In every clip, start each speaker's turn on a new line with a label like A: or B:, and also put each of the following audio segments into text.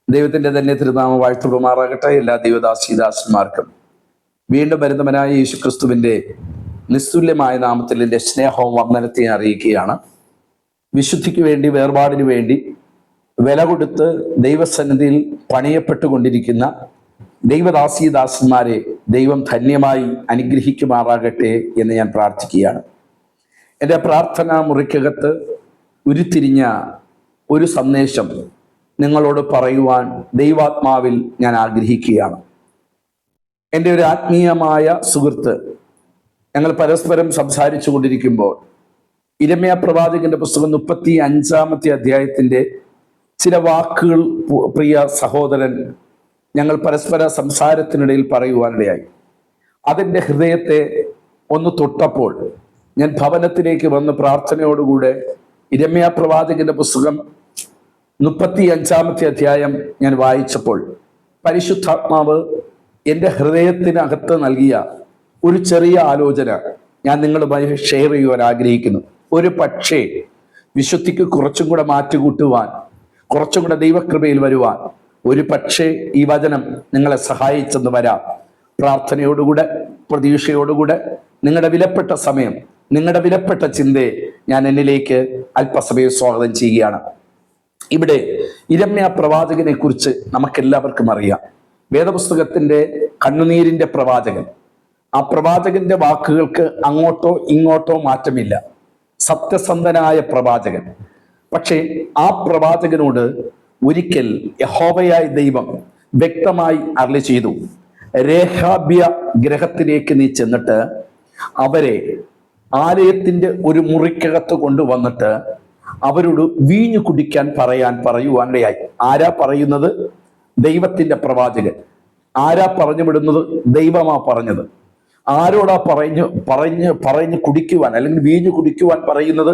A: ദൈവത്തിന്റെ തന്നെ തിരുനാമം വാഴ്ത്തുമാറാകട്ടെ. എല്ലാ ദൈവദാസീദാസന്മാർക്കും വീണ്ടും വരുന്നവനായ യേശുക്രിസ്തുവിന്റെ നിസ്തുല്യമായ നാമത്തിൽ എൻ്റെ സ്നേഹവും വന്ദനത്തെ അറിയിക്കുകയാണ്. വിശുദ്ധിക്ക് വേണ്ടി, വേർപാടിന് വേണ്ടി വില കൊടുത്ത് ദൈവസന്നിധിയിൽ പണിയപ്പെട്ടുകൊണ്ടിരിക്കുന്ന ദൈവദാസീദാസന്മാരെ ദൈവം ധന്യമായി അനുഗ്രഹിക്കുമാറാകട്ടെ എന്ന് ഞാൻ പ്രാർത്ഥിക്കുകയാണ്. എൻ്റെ പ്രാർത്ഥനാ മുറിക്കകത്ത് ഉരുത്തിരിഞ്ഞ ഒരു സന്ദേശം നിങ്ങളോട് പറയുവാൻ ദൈവാത്മാവിൽ ഞാൻ ആഗ്രഹിക്കുകയാണ്. എൻ്റെ ഒരു ആത്മീയമായ സുഹൃത്ത്, ഞങ്ങൾ പരസ്പരം സംസാരിച്ചു കൊണ്ടിരിക്കുമ്പോൾ യിരെമ്യാ പ്രവാചകന്റെ പുസ്തകം 35-ാമത്തെ അധ്യായത്തിൻ്റെ ചില വാക്കുകൾ പ്രിയ സഹോദരൻ ഞങ്ങൾ പരസ്പര സംസാരത്തിനിടയിൽ പറയുവാനിടയായി. അതിൻ്റെ ഹൃദയത്തെ ഒന്ന് തൊട്ടപ്പോൾ ഞാൻ ഭവനത്തിലേക്ക് വന്ന് പ്രാർത്ഥനയോടുകൂടെ യിരെമ്യാ പ്രവാചകന്റെ പുസ്തകം 35-ാമത്തെ അധ്യായം ഞാൻ വായിച്ചപ്പോൾ പരിശുദ്ധാത്മാവ് എൻ്റെ ഹൃദയത്തിനകത്ത് നൽകിയ ഒരു ചെറിയ ആലോചന ഞാൻ നിങ്ങളുമായി ഷെയർ ചെയ്യുവാൻ ആഗ്രഹിക്കുന്നു. ഒരു പക്ഷേ വിശുദ്ധിക്ക് കുറച്ചും കൂടെ മാറ്റുകൂട്ടുവാൻ, കുറച്ചും കൂടെ ദൈവകൃപയിൽ വരുവാൻ ഒരു പക്ഷേ ഈ വചനം നിങ്ങളെ സഹായിച്ചെന്ന് വരാം. പ്രാർത്ഥനയോടുകൂടെ, പ്രതീക്ഷയോടുകൂടെ നിങ്ങളുടെ വിലപ്പെട്ട സമയം, നിങ്ങളുടെ വിലപ്പെട്ട ചിന്തയെ ഞാൻ എന്നിലേക്ക് അല്പസമയം സ്വാഗതം ചെയ്യുകയാണ്. ഇവിടെ യിരെമ്യാ പ്രവാചകനെ കുറിച്ച് നമുക്കെല്ലാവർക്കും അറിയാം. വേദപുസ്തകത്തിന്റെ കണ്ണുനീരിന്റെ പ്രവാചകൻ. ആ പ്രവാചകന്റെ വാക്കുകൾക്ക് അങ്ങോട്ടോ ഇങ്ങോട്ടോ മാറ്റമില്ല. സത്യസന്ധനായ പ്രവാചകൻ. പക്ഷേ ആ പ്രവാചകനോട് ഒരിക്കൽ യഹോവയായ ദൈവം വ്യക്തമായി അരുളി ചെയ്തു, രേഹാബ്യ ഗ്രഹത്തിലേക്ക് നീ ചെന്നിട്ട് അവരെ ആലയത്തിന്റെ ഒരു മുറിക്കകത്ത് കൊണ്ടുവന്നിട്ട് അവരോട് വീഞ്ഞു കുടിക്കാൻ പറയുവാനിടയായി. ആരാ പറയുന്നത്? ദൈവത്തിന്റെ പ്രവാചകൻ. ആരാ പറഞ്ഞു വിടുന്നത്? ദൈവമാ പറഞ്ഞത്. ആരോടാ പറഞ്ഞ് കുടിക്കുവാൻ, അല്ലെങ്കിൽ വീഞ്ഞു കുടിക്കുവാൻ പറയുന്നത്?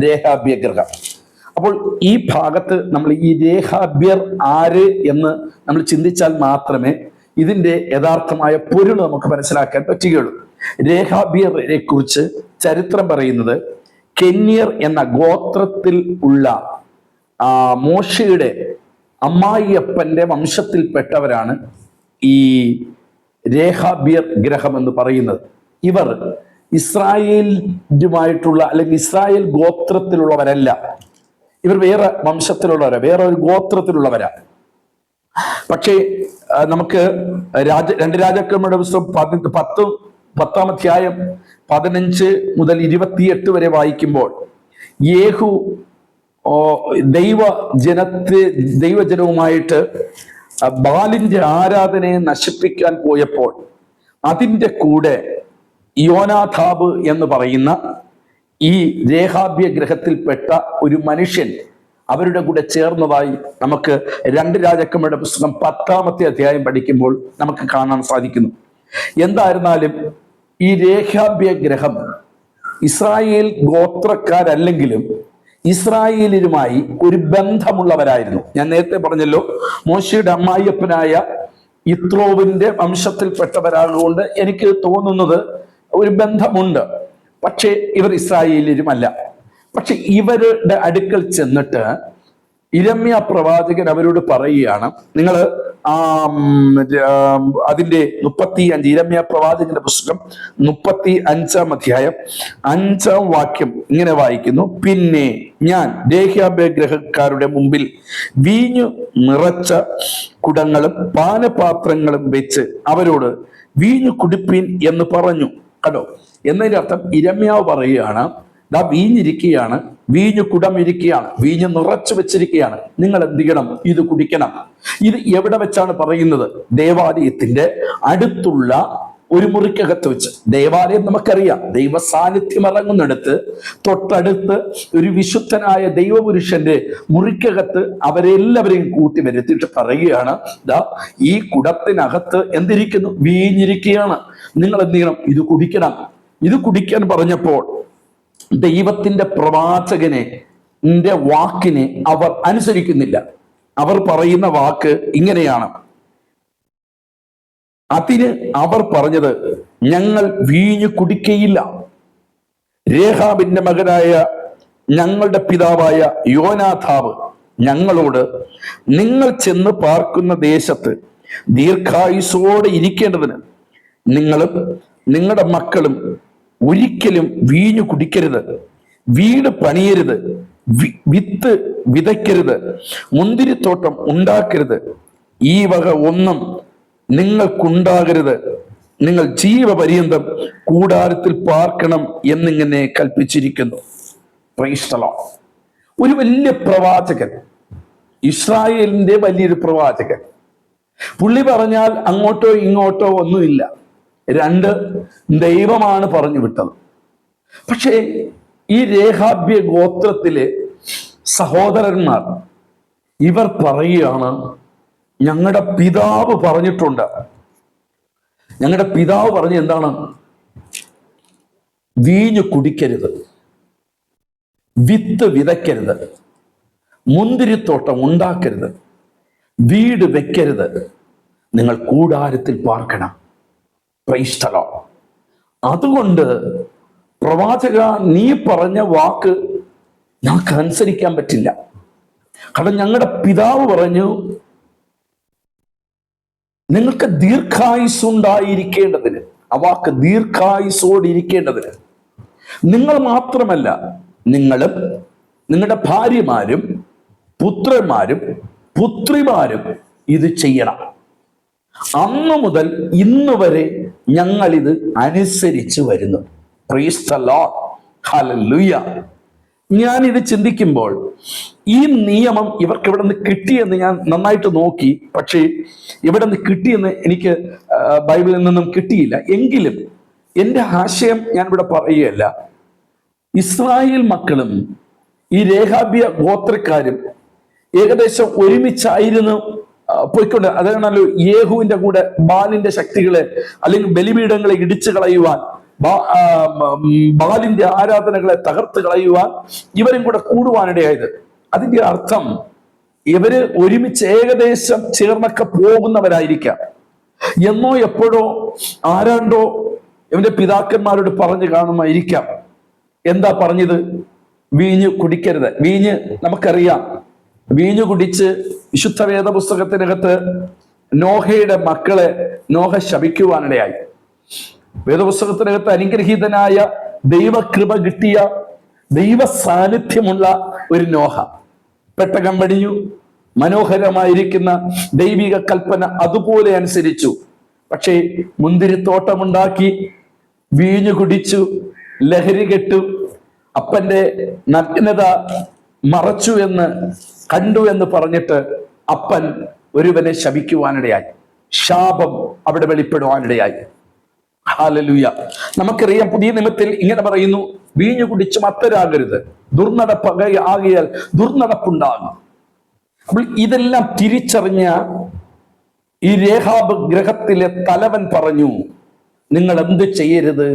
A: രേഹാബ്യ ഗ്രഹം. അപ്പോൾ ഈ ഭാഗത്ത് നമ്മൾ ഈ രേഹാബ്യർ ആര് എന്ന് നമ്മൾ ചിന്തിച്ചാൽ മാത്രമേ ഇതിന്റെ യഥാർത്ഥമായ പൊരുൾ നമുക്ക് മനസ്സിലാക്കാൻ പറ്റുകയുള്ളൂ. രേഹാബ്യരെ കുറിച്ച് ചരിത്രം പറയുന്നത്, കെന്യർ എന്ന ഗോത്രത്തിൽ ഉള്ള മോശയുടെ അമ്മായിയപ്പന്റെ വംശത്തിൽപ്പെട്ടവരാണ് ഈ രേഹാബ്യർ ഗ്രഹം എന്ന് പറയുന്നത്. ഇവർ ഇസ്രായേലുമായിട്ടുള്ള, അല്ലെങ്കിൽ ഇസ്രായേൽ ഗോത്രത്തിലുള്ളവരല്ല. ഇവർ വേറെ വംശത്തിലുള്ളവരാ, വേറെ ഒരു ഗോത്രത്തിലുള്ളവരാ. പക്ഷേ നമുക്ക് 2 രാജാക്കന്മാരുടെ പുസ്തകം 10-ാം അധ്യായം 15 മുതൽ 28 വരെ വായിക്കുമ്പോൾ യേഹു ദൈവജനവുമായിട്ട് ബാലിന്റെ ആരാധനയെ നശിപ്പിക്കാൻ പോയപ്പോൾ അതിൻ്റെ കൂടെ യോനാഥാബ് എന്ന് പറയുന്ന ഈ രേഹാബ്യ ഗ്രഹത്തിൽപ്പെട്ട ഒരു മനുഷ്യൻ അവരുടെ കൂടെ ചേർന്നതായി നമുക്ക് 2 രാജാക്കന്മാരുടെ പുസ്തകം 10-ാമത്തെ അധ്യായം പഠിക്കുമ്പോൾ നമുക്ക് കാണാൻ സാധിക്കുന്നു. എന്തായിരുന്നാലും ഈ രേഹാബ്യ ഗ്രഹം ഇസ്രായേൽ ഗോത്രക്കാരല്ലെങ്കിലും ഇസ്രായേലിലുമായി ഒരു ബന്ധമുള്ളവരായിരുന്നു. ഞാൻ നേരത്തെ പറഞ്ഞല്ലോ, മോശയുടെ അമ്മായിയപ്പനായ യിത്രോവിന്റെ വംശത്തിൽപ്പെട്ടവരാകൊണ്ട് എനിക്ക് തോന്നുന്നത് ഒരു ബന്ധമുണ്ട്. പക്ഷേ ഇവർ ഇസ്രായേലിലുമല്ല. പക്ഷെ ഇവരുടെ അടുക്കൽ ചെന്നിട്ട് യിരെമ്യാ പ്രവാചകൻ അവരോട് പറയുകയാണ്, നിങ്ങൾ അതിന്റെ 35 യിരെമ്യാ പ്രവാചകന്റെ പുസ്തകം 35-ാം അധ്യായം 5-ാം വാക്യം ഇങ്ങനെ വായിക്കുന്നു, പിന്നെ ഞാൻ രേഹാബ്യ ഗ്രഹക്കാരുടെ മുമ്പിൽ വീഞ്ഞു നിറച്ച കുടങ്ങളും പാനപാത്രങ്ങളും വെച്ച് അവരോട് വീഞ്ഞു കുടിപ്പീൻ എന്ന് പറഞ്ഞു. കണ്ടോ? എന്നതിന്റെ അർത്ഥം യിരെമ്യാവ് പറയുകയാണ്, ദാ വീഞ്ഞിരിക്കുകയാണ്, വീഞ്ഞു കുടം ഇരിക്കുകയാണ്, വീഞ്ഞു നിറച്ചു വെച്ചിരിക്കുകയാണ്, നിങ്ങൾ എന്ത് ചെയ്യണം? ഇത് കുടിക്കണം. ഇത് എവിടെ വെച്ചാണ് പറയുന്നത്? ദേവാലയത്തിന്റെ അടുത്തുള്ള ഒരു മുറിക്കകത്ത് വെച്ച്. ദേവാലയം നമുക്കറിയാം, ദൈവ സാന്നിധ്യം ഇറങ്ങുന്നിടത്ത് തൊട്ടടുത്ത് ഒരു വിശുദ്ധനായ ദൈവപുരുഷന്റെ മുറിക്കകത്ത് അവരെല്ലാവരെയും കൂട്ടി വരുത്തിയിട്ട് പറയുകയാണ്, ദാ ഈ കുടത്തിനകത്ത് എന്തിരിക്കുന്നു? വീഞ്ഞിരിക്കുകയാണ്, നിങ്ങൾ എന്ത് ചെയ്യണം? ഇത് കുടിക്കണം. ഇത് കുടിക്കാൻ പറഞ്ഞപ്പോൾ ദൈവത്തിന്റെ പ്രവാചകനെ വാക്കിനെ അവർ അനുസരിക്കുന്നില്ല. അവർ പറയുന്ന വാക്ക് ഇങ്ങനെയാണ്. അതിന് അവർ പറഞ്ഞത്, ഞങ്ങൾ വീഞ്ഞു കുടിക്കയില്ല. രേഹാബിന്റെ മകനായ ഞങ്ങളുടെ പിതാവായ യോനാഥാബ് ഞങ്ങളോട്, നിങ്ങൾ ചെന്ന് പാർക്കുന്ന ദേശത്ത് ദീർഘായുസ്സോടെ ഇരിക്കേണ്ടതിന് നിങ്ങളും നിങ്ങളുടെ മക്കളും ഒരിക്കലും വീഞ്ഞു കുടിക്കരുത്, വീട് പണിയരുത്, വിത്ത് വിതയ്ക്കരുത്, മുന്തിരിത്തോട്ടം ഉണ്ടാക്കരുത്, ഈ വക ഒന്നും നിങ്ങൾക്കുണ്ടാകരുത്. നിങ്ങൾ ജീവപര്യന്തം കൂടാരത്തിൽ പാർക്കണം എന്നിങ്ങനെ കൽപ്പിച്ചിരിക്കുന്നു. Price the Lord. ഒരു വലിയ പ്രവാചകൻ, ഇസ്രായേലിന്റെ വലിയൊരു പ്രവാചകൻ. പുള്ളി പറഞ്ഞാൽ അങ്ങോട്ടോ ഇങ്ങോട്ടോ ഒന്നുമില്ല. രണ്ട്, ദൈവമാണ് പറഞ്ഞു വിട്ടത്. പക്ഷേ ഈ രേഖാബ്യ ഗോത്രത്തിലെ സഹോദരന്മാർ ഇവർ പറയുകയാണ്, ഞങ്ങളുടെ പിതാവ് പറഞ്ഞിട്ടുണ്ട്. ഞങ്ങളുടെ പിതാവ് പറഞ്ഞ എന്താണ്? വീഞ്ഞു കുടിക്കരുത്, വിത്ത് വിതയ്ക്കരുത്, മുന്തിരിത്തോട്ടം ഉണ്ടാക്കരുത്, വീട് വെക്കരുത്, നിങ്ങൾ കൂടാരത്തിൽ പാർക്കണം. Price the Lord. അതുകൊണ്ട് പ്രവാചക, നീ പറഞ്ഞ വാക്ക് ഞങ്ങൾക്ക് അനുസരിക്കാൻ പറ്റില്ല. കാരണം ഞങ്ങളുടെ പിതാവ് പറഞ്ഞു നിങ്ങൾക്ക് ദീർഘായുസ്സുണ്ടായിരിക്കേണ്ടതിന്, ആ വാക്ക് ദീർഘായുസ്സോടിരിക്കേണ്ടതിന് നിങ്ങൾ മാത്രമല്ല, നിങ്ങളും നിങ്ങളുടെ ഭാര്യമാരും പുത്രന്മാരും പുത്രിമാരും ഇത് ചെയ്യണം. അന്നു മുതൽ ഇന്ന് വരെ ഞങ്ങൾ ഇത് അനുസരിച്ച് വരുന്നു. Price the Lord. ഹല്ലേലൂയ. ഞാൻ ഇത് ചിന്തിക്കുമ്പോൾ ഈ നിയമം ഇവർക്ക് എവിടെ നിന്ന് കിട്ടിയെന്ന് ഞാൻ നന്നായിട്ട് നോക്കി. പക്ഷേ എവിടെ നിന്ന് കിട്ടിയെന്ന് എനിക്ക് ബൈബിളിൽ നിന്നും കിട്ടിയില്ല. എങ്കിലും എൻ്റെ ആശയം ഞാൻ ഇവിടെ പറയുകയല്ല. ഇസ്രായേൽ മക്കളും ഈ രേഖാബ്യ ഗോത്രക്കാരും ഏകദേശം ഒരുമിച്ചായിരുന്നു പോയിക്കൊണ്ട്. അതാണല്ലോ യേഹുവിന്റെ കൂടെ ബാലിന്റെ ശക്തികളെ അല്ലെങ്കിൽ ബലിപീഠങ്ങളെ ഇടിച്ചു കളയുവാൻ, ബാലിന്റെ ആരാധനകളെ തകർത്ത് കളയുവാൻ ഇവരും കൂടെ കൂടുവാനിടയായത്. അതിന്റെ അർത്ഥം ഇവര് ഒരുമിച്ച് ഏകദേശം ചേർന്നൊക്കെ പോകുന്നവരായിരിക്കാം. എന്നോ എപ്പോഴോ ആരാണ്ടോ ഇവന്റെ പിതാക്കന്മാരോട് പറഞ്ഞു കാണുമായിരിക്കാം. എന്താ പറഞ്ഞത്? വീഞ്ഞ് കുടിക്കരുത്. വീഞ്ഞ് നമുക്കറിയാം. വീഞ്ഞു കുടിച്ച് വിശുദ്ധ വേദ പുസ്തകത്തിനകത്ത് നോഹയുടെ മക്കളെ നോഹ ശപിക്കുവാനിടയായി. വേദപുസ്തകത്തിനകത്ത് അനുഗ്രഹീതനായ ദൈവകൃപ കിട്ടിയ ദൈവ സാന്നിധ്യമുള്ള ഒരു നോഹ പെട്ടകം പണിഞ്ഞു. മനോഹരമായിരിക്കുന്ന ദൈവിക കൽപ്പന അതുപോലെ അനുസരിച്ചു. പക്ഷേ മുന്തിരിത്തോട്ടമുണ്ടാക്കി, വീഞ്ഞു കുടിച്ചു, ലഹരി കെട്ടു, അപ്പന്റെ നഗ്നത മറച്ചു എന്ന് കണ്ടു എന്ന് പറഞ്ഞിട്ട് അപ്പൻ ഒരുവനെ ശപിക്കുവാനിടയായി. ശാപം അവിടെ വെളിപ്പെടുവാനിടയായി. ഹല്ലേലൂയ. നമുക്കറിയാം പുതിയ നിയമത്തിൽ ഇങ്ങനെ പറയുന്നു, വീഞ്ഞു കുടിച്ച് മത്തരാകരുത്, ആകിയാൽ ദുർനടപ്പുണ്ടാകും. അപ്പോൾ ഇതെല്ലാം തിരിച്ചറിഞ്ഞ ഈ രേഖാബ് ഗൃഹത്തിലെ തലവൻ പറഞ്ഞു, നിങ്ങൾ എന്ത് ചെയ്യരുത്?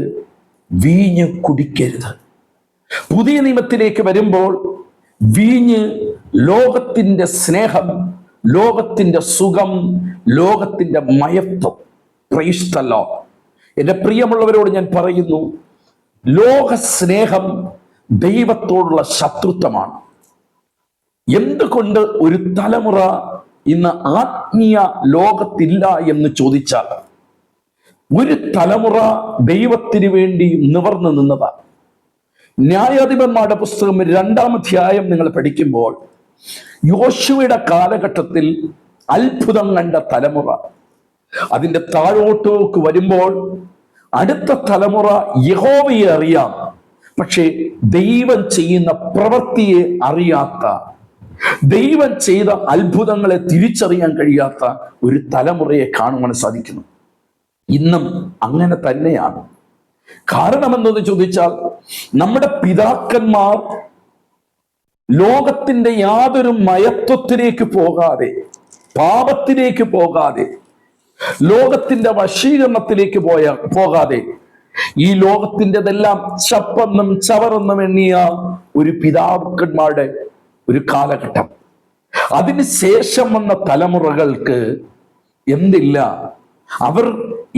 A: വീഞ്ഞ് കുടിക്കരുത്. പുതിയ നിയമത്തിലേക്ക് വരുമ്പോൾ വീഞ്ഞ് ലോകത്തിന്റെ സ്നേഹം, ലോകത്തിന്റെ സുഖം, ലോകത്തിന്റെ മയത്വം. Price the Lord. എന്റെ പ്രിയമുള്ളവരോട് ഞാൻ പറയുന്നു, ലോക സ്നേഹം ദൈവത്തോടുള്ള ശത്രുത്വമാണ്. എന്തുകൊണ്ട് ഒരു തലമുറ ഇന്ന് ആത്മീയ ലോകത്തില്ല എന്ന് ചോദിച്ചാൽ, ഒരു തലമുറ ദൈവത്തിന് വേണ്ടി നിവർന്നു നിന്നതാണ്. ന്യായാധിപന്മാരുടെ പുസ്തകം 2-ാം അധ്യായം നിങ്ങൾ പഠിക്കുമ്പോൾ യോശുവയുടെ കാലഘട്ടത്തിൽ അത്ഭുതം കണ്ട തലമുറ, അതിന്റെ താഴോട്ടോക്ക് വരുമ്പോൾ അടുത്ത തലമുറ യഹോവയെ അറിയാം, പക്ഷേ ദൈവം ചെയ്യുന്ന പ്രവൃത്തിയെ അറിയാത്ത, ദൈവം ചെയ്ത അത്ഭുതങ്ങളെ തിരിച്ചറിയാൻ കഴിയാത്ത ഒരു തലമുറയെ കാണുവാൻ സാധിക്കുന്നു. ഇന്നും അങ്ങനെ തന്നെയാണ്. കാരണം എന്തെന്ന് ചോദിച്ചാൽ, നമ്മുടെ പിതാക്കന്മാർ ലോകത്തിന്റെ യാതൊരു മയത്വത്തിലേക്ക് പോകാതെ, പാപത്തിലേക്ക് പോകാതെ, ലോകത്തിന്റെ വശീകരണത്തിലേക്ക് പോകാതെ, ഈ ലോകത്തിൻ്റെതെല്ലാം ചപ്പെന്നും ചവറെന്നും എണ്ണിയ ഒരു പിതാക്കന്മാരുടെ ഒരു കാലഘട്ടം. അതിന് ശേഷം വന്ന തലമുറകൾക്ക് എന്തില്ല? അവർ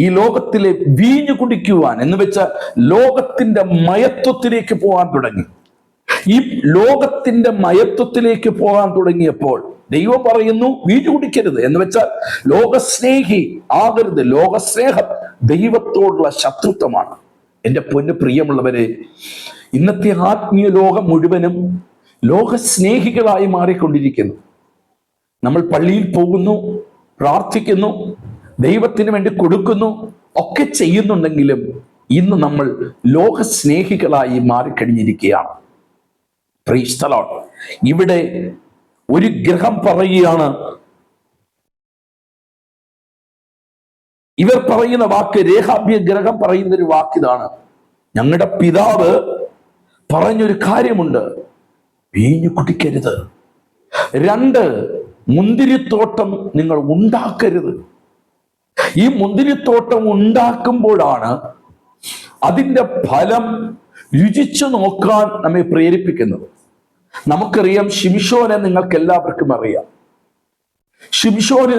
A: ഈ ലോകത്തിലെ വീഞ്ഞു കുടിക്കുവാൻ എന്ന് വെച്ച ലോകത്തിന്റെ മയത്വത്തിലേക്ക് പോകാൻ തുടങ്ങി. ഈ ലോകത്തിന്റെ മയത്വത്തിലേക്ക് പോകാൻ തുടങ്ങിയപ്പോൾ ദൈവം പറയുന്നു വീഞ്ഞു കുടിക്കരുത് എന്ന് വെച്ചാൽ ലോകസ്നേഹി ആകരുത്. ലോകസ്നേഹം ദൈവത്തോടുള്ള ശത്രുത്വമാണ്. എൻ്റെ പൊന്നു പ്രിയമുള്ളവരെ, ഇന്നത്തെ ആത്മീയ ലോകം മുഴുവനും ലോകസ്നേഹികളായി മാറിക്കൊണ്ടിരിക്കുന്നു. നമ്മൾ പള്ളിയിൽ പോകുന്നു, പ്രാർത്ഥിക്കുന്നു, ദൈവത്തിന് വേണ്ടി കൊടുക്കുന്നു, ഒക്കെ ചെയ്യുന്നുണ്ടെങ്കിലും ഇന്ന് നമ്മൾ ലോകസ്നേഹികളായി മാറിക്കഴിഞ്ഞിരിക്കുകയാണ്. Praise the lord. ഇവിടെ ഒരു ഗ്രഹം പറയുകയാണ്, ഇവർ പറയുന്ന വാക്ക്, രേഹാബ്യ ഗ്രഹം പറയുന്ന ഒരു വാക്കിതാണ്, ഞങ്ങളുടെ പിതാവ് പറഞ്ഞൊരു കാര്യമുണ്ട്, വീഞ്ഞു കുടിക്കരുത്. 2, മുന്തിരിത്തോട്ടം നിങ്ങൾ ഉണ്ടാക്കരുത്. ഈ മുന്തിരിത്തോട്ടം ഉണ്ടാക്കുമ്പോഴാണ് അതിൻ്റെ ഫലം രുചിച്ചു നോക്കാൻ നമ്മെ പ്രേരിപ്പിക്കുന്നത്. നമുക്കറിയാം, ശിംശോനെ നിങ്ങൾക്ക് എല്ലാവർക്കും അറിയാം. ശിംശോന്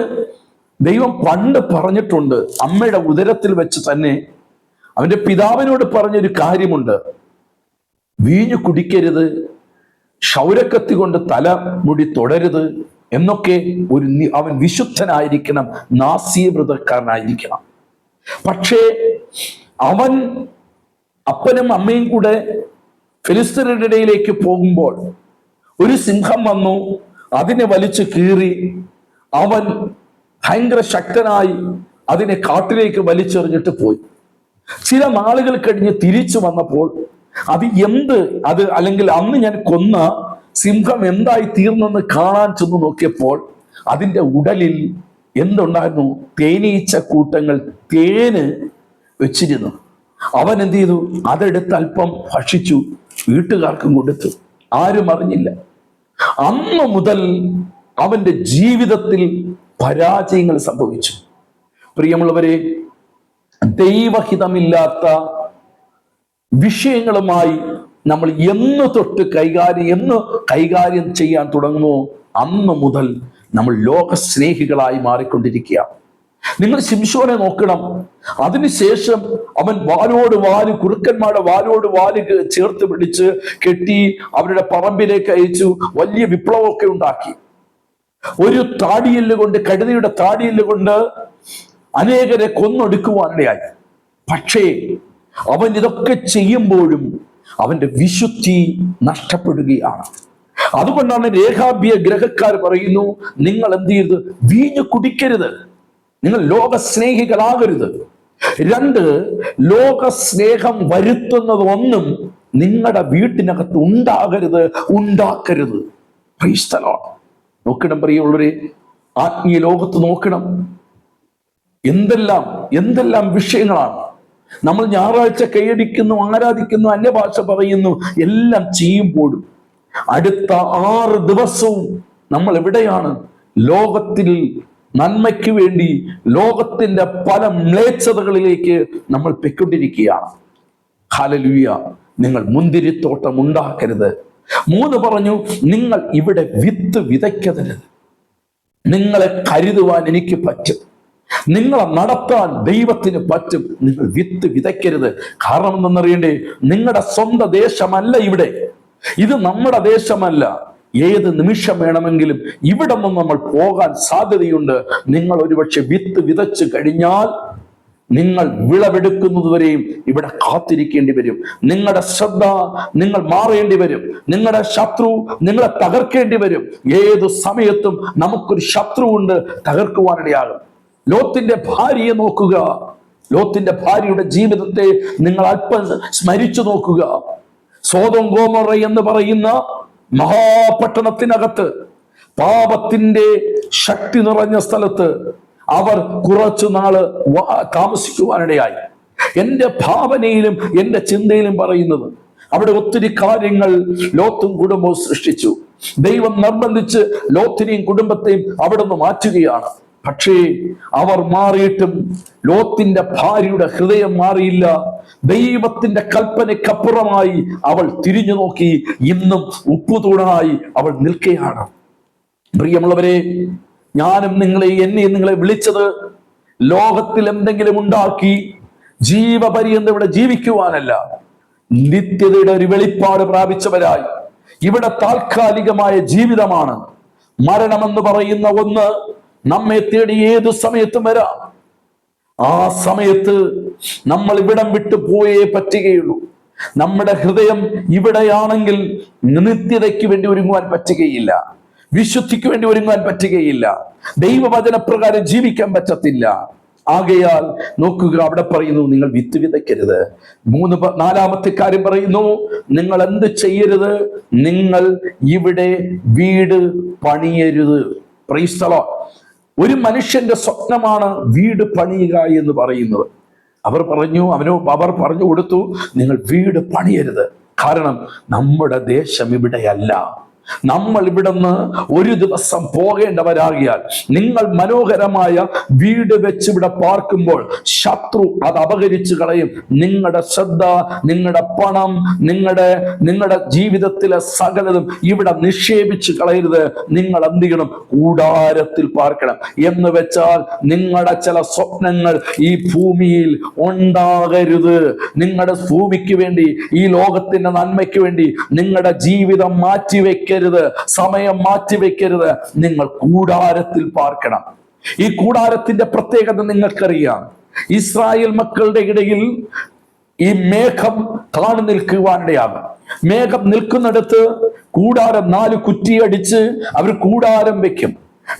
A: ദൈവം പണ്ട് പറഞ്ഞിട്ടുണ്ട്, അമ്മയുടെ ഉദരത്തിൽ വെച്ച് തന്നെ അവന്റെ പിതാവിനോട് പറഞ്ഞൊരു കാര്യമുണ്ട്, വീഞ്ഞു കുടിക്കരുത്, ക്ഷൗരക്കത്തി കൊണ്ട് തലമുടി തൊടരുത് എന്നൊക്കെ. അവൻ വിശുദ്ധനായിരിക്കണം, നാസ്യവ്രതക്കാരനായിരിക്കണം. പക്ഷേ അവൻ അപ്പനും അമ്മയും കൂടെ ഫിലിസ്ത്യരുടെ ഇടയിലേക്ക് പോകുമ്പോൾ ഒരു സിംഹം വന്നു, അതിനെ വലിച്ചു കീറി. അവൻ ഭയങ്കര ശക്തനായി അതിനെ കാട്ടിലേക്ക് വലിച്ചെറിഞ്ഞിട്ട് പോയി. ചില നാളുകൾ കഴിഞ്ഞ് തിരിച്ചു വന്നപ്പോൾ അത് അല്ലെങ്കിൽ അന്ന് ഞാൻ കൊന്ന സിംഹം എന്തായി തീർന്നെന്ന് കാണാൻ ചെന്ന് നോക്കിയപ്പോൾ അതിൻ്റെ ഉടലിൽ എന്തുണ്ടായിരുന്നു? തേനീച്ച കൂട്ടങ്ങൾ തേന് വെച്ചിരുന്നു. അവൻ എന്ത് ചെയ്തു? അതെടുത്ത് അല്പം ഭക്ഷിച്ചു, വീട്ടുകാർക്കും കൊടുത്തു, ആരും അറിഞ്ഞില്ല. അന്ന് മുതൽ അവന്റെ ജീവിതത്തിൽ പരാജയങ്ങൾ സംഭവിച്ചു. പ്രിയമുള്ളവരെ, ദൈവഹിതമില്ലാത്ത വിഷയങ്ങളുമായി നമ്മൾ എന്ന് തൊട്ട് കൈകാര്യം ചെയ്യാൻ തുടങ്ങുമോ അന്ന് മുതൽ നമ്മൾ ലോകസ്നേഹികളായി മാറിക്കൊണ്ടിരിക്കുക. നിങ്ങൾ ശിംശോനെ നോക്കണം. അതിനുശേഷം അവൻ കുറുക്കന്മാരുടെ വാലോട് വാല് ചേർത്ത് പിടിച്ച് കെട്ടി അവരുടെ പറമ്പിലേക്ക് അയച്ചു. വലിയ വിപ്ലവമൊക്കെ ഉണ്ടാക്കി. ഒരു കഴുതയുടെ താടിയെല്ല് കൊണ്ട് അനേകരെ കൊന്നൊടുക്കുവാനിടയായി. പക്ഷേ അവൻ ഇതൊക്കെ ചെയ്യുമ്പോഴും അവന്റെ വിശുദ്ധി നഷ്ടപ്പെടുകയാണ്. അതുകൊണ്ടാണ് രേഖാബ്യ ഗ്രഹക്കാർ പറയുന്നു, നിങ്ങൾ എന്ത് ചെയ്യരുത്? വീഞ്ഞു കുടിക്കരുത്, നിങ്ങൾ ലോകസ്നേഹികളാകരുത്. 2, ലോകസ്നേഹം വരുത്തുന്നതൊന്നും നിങ്ങളുടെ വീട്ടിനകത്ത് ഉണ്ടാക്കരുത്. Price the Lord. നോക്കണം പ്രിയമുള്ളവരെ, ആത്മീയ ലോകത്ത് നോക്കണം, എന്തെല്ലാം വിഷയങ്ങളാണ്. നമ്മൾ ഞായറാഴ്ച കൈയടിക്കുന്നു, ആരാധിക്കുന്നു, അന്യഭാഷ പറയുന്നു, എല്ലാം ചെയ്യുമ്പോഴും അടുത്ത 6 ദിവസവും നമ്മൾ എവിടെയാണ്? ലോകത്തിൽ നന്മയ്ക്ക് വേണ്ടി ലോകത്തിന്റെ പല മ്ലേച്ഛതകളിലേക്ക് നമ്മൾ പൊയ്ക്കൊണ്ടിരിക്കുകയാണ്. ഹല്ലേലൂയ. നിങ്ങൾ മുന്തിരിത്തോട്ടം ഉണ്ടാക്കരുത്. 3 പറഞ്ഞു, നിങ്ങൾ ഇവിടെ വിത്ത് വിതയ്ക്കരുത്. നിങ്ങളെ കരുതുവാൻ എനിക്ക് പറ്റും, നിങ്ങളെ നടത്താൻ ദൈവത്തിന് പറ്റും, നിങ്ങൾ വിത്ത് വിതയ്ക്കരുത്. കാരണം എന്തെന്നറിയണ്ടേ? നിങ്ങളുടെ സ്വന്തം ദേശമല്ല ഇവിടെ, ഇത് നമ്മുടെ ദേശമല്ല. ഏത് നിമിഷം വേണമെങ്കിലും ഇവിടെ നിന്ന് നമ്മൾ പോകാൻ സാധ്യതയുണ്ട്. നിങ്ങൾ ഒരുപക്ഷെ വിത്ത് വിതച്ചു കഴിഞ്ഞാൽ നിങ്ങൾ വിളവെടുക്കുന്നതുവരെയും ഇവിടെ കാത്തിരിക്കേണ്ടി വരും. നിങ്ങളുടെ ശ്രദ്ധ നിങ്ങൾ മാറേണ്ടി വരും. നിങ്ങളുടെ ശത്രു നിങ്ങളെ തകർക്കേണ്ടി വരും. ഏതു സമയത്തും നമുക്കൊരു ശത്രു ഉണ്ട്, തകർക്കുവാനിടയാകും. ലോത്തിന്റെ ഭാര്യയെ നോക്കുക. ലോത്തിന്റെ ഭാര്യയുടെ ജീവിതത്തെ നിങ്ങൾ അല്പം സ്മരിച്ചു നോക്കുക. സോദോം ഗോമോറ എന്ന് പറയുന്ന മഹാപട്ടണത്തിനകത്ത്, പാപത്തിന്റെ ശക്തി നിറഞ്ഞ സ്ഥലത്ത് അവർ കുറച്ചു നാള് താമസിക്കുവാനിടയായി. എൻ്റെ ഭാവനയിലും എൻ്റെ ചിന്തയിലും പറയുന്നത്, അവിടെ ഒത്തിരി കാര്യങ്ങൾ ലോത്തും കുടുംബവും സൃഷ്ടിച്ചു. ദൈവം നിർബന്ധിച്ച് ലോത്തിനെയും കുടുംബത്തെയും അവിടെ നിന്ന് മാറ്റുകയാണ്. പക്ഷേ അവർ മാറിയിട്ടും ലോത്തിന്റെ ഭാര്യയുടെ ഹൃദയം മാറിയില്ല. ദൈവത്തിന്റെ കൽപ്പനയ്ക്കപ്പുറമായി അവൾ തിരിഞ്ഞു നോക്കി. ഇന്നും ഉപ്പുതൂണായി അവൾ നിൽക്കുകയാണ്. പ്രിയമുള്ളവരെ, ഞാനും എന്നെയും നിങ്ങളെ വിളിച്ചത് ലോകത്തിൽ എന്തെങ്കിലും ഉണ്ടാക്കി ജീവപര്യന്തം ഇവിടെ ജീവിക്കുവാനല്ല, നിത്യതയുടെ ഒരു വെളിപ്പാട് പ്രാപിച്ചവരായി ഇവിടെ താൽക്കാലികമായ ജീവിതമാണ്. മരണമെന്ന് പറയുന്ന ഒന്ന് നമ്മെ തേടി ഏതു സമയത്തും വരാം. ആ സമയത്ത് നമ്മൾ ഇവിടം വിട്ടു പോയേ പറ്റുകയുള്ളൂ. നമ്മുടെ ഹൃദയം ഇവിടെയാണെങ്കിൽ നിത്യതയ്ക്ക് വേണ്ടി ഒരുങ്ങുവാൻ പറ്റുകയില്ല, വിശുദ്ധിക്ക് വേണ്ടി ഒരുങ്ങുവാൻ പറ്റുകയില്ല, ദൈവവചനപ്രകാരം ജീവിക്കാൻ പറ്റത്തില്ല. ആകയാൽ നോക്കുക, അവിടെ പറയുന്നു നിങ്ങൾ വിത്ത് വിതയ്ക്കരുത്. നാലാമത്തെ കാര്യം പറയുന്നു, നിങ്ങൾ എന്ത് ചെയ്യരുത്? നിങ്ങൾ ഇവിടെ വീട് പണിയരുത്. Price the Lord. ഒരു മനുഷ്യന്റെ സ്വപ്നമാണ് വീട് പണിയുക എന്ന് പറയുന്നത്. അവർ പറഞ്ഞു കൊടുത്തു, നിങ്ങൾ വീട് പണിയരുത്. കാരണം നമ്മുടെ ദേശം ഇവിടെയല്ല. നമ്മൾ ഇവിടുന്ന് ഒരു ദിവസം പോകേണ്ടവരാകിയാൽ നിങ്ങൾ മനോഹരമായ വീട് വെച്ച് ഇവിടെ പാർക്കുമ്പോൾ ശത്രു അത് അപഹരിച്ചു കളയും. നിങ്ങളുടെ ശ്രദ്ധ, നിങ്ങളുടെ പണം, നിങ്ങളുടെ ജീവിതത്തിലെ സകലതും ഇവിടെ നിക്ഷേപിച്ച് കളയരുത്. നിങ്ങൾ എന്ത് ചെയ്യണം? കൂടാരത്തിൽ പാർക്കണം. എന്ന് വെച്ചാൽ നിങ്ങളുടെ ചില സ്വപ്നങ്ങൾ ഈ ഭൂമിയിൽ ഉണ്ടാകരുത്. നിങ്ങളുടെ ഭൂമിക്ക് വേണ്ടി, ഈ ലോകത്തിന്റെ നന്മയ്ക്ക് വേണ്ടി നിങ്ങളുടെ ജീവിതം മാറ്റിവെക്കരുത്, സമയം മാറ്റിവെക്കരുത്. നിങ്ങൾ കൂടാരത്തിൽ പാർക്കണം. ഈ കൂടാരത്തിന്റെ പ്രത്യേകത നിങ്ങൾക്കറിയാം. ഇസ്രായേൽ മക്കളുടെ ഇടയിൽ ഈ മേഘം താണു നിൽക്കുവാനിടയാകും. മേഘം നിൽക്കുന്നിടത്ത് കൂടാരം 4 കുറ്റിയടിച്ച് അവർ കൂടാരം വെക്കും.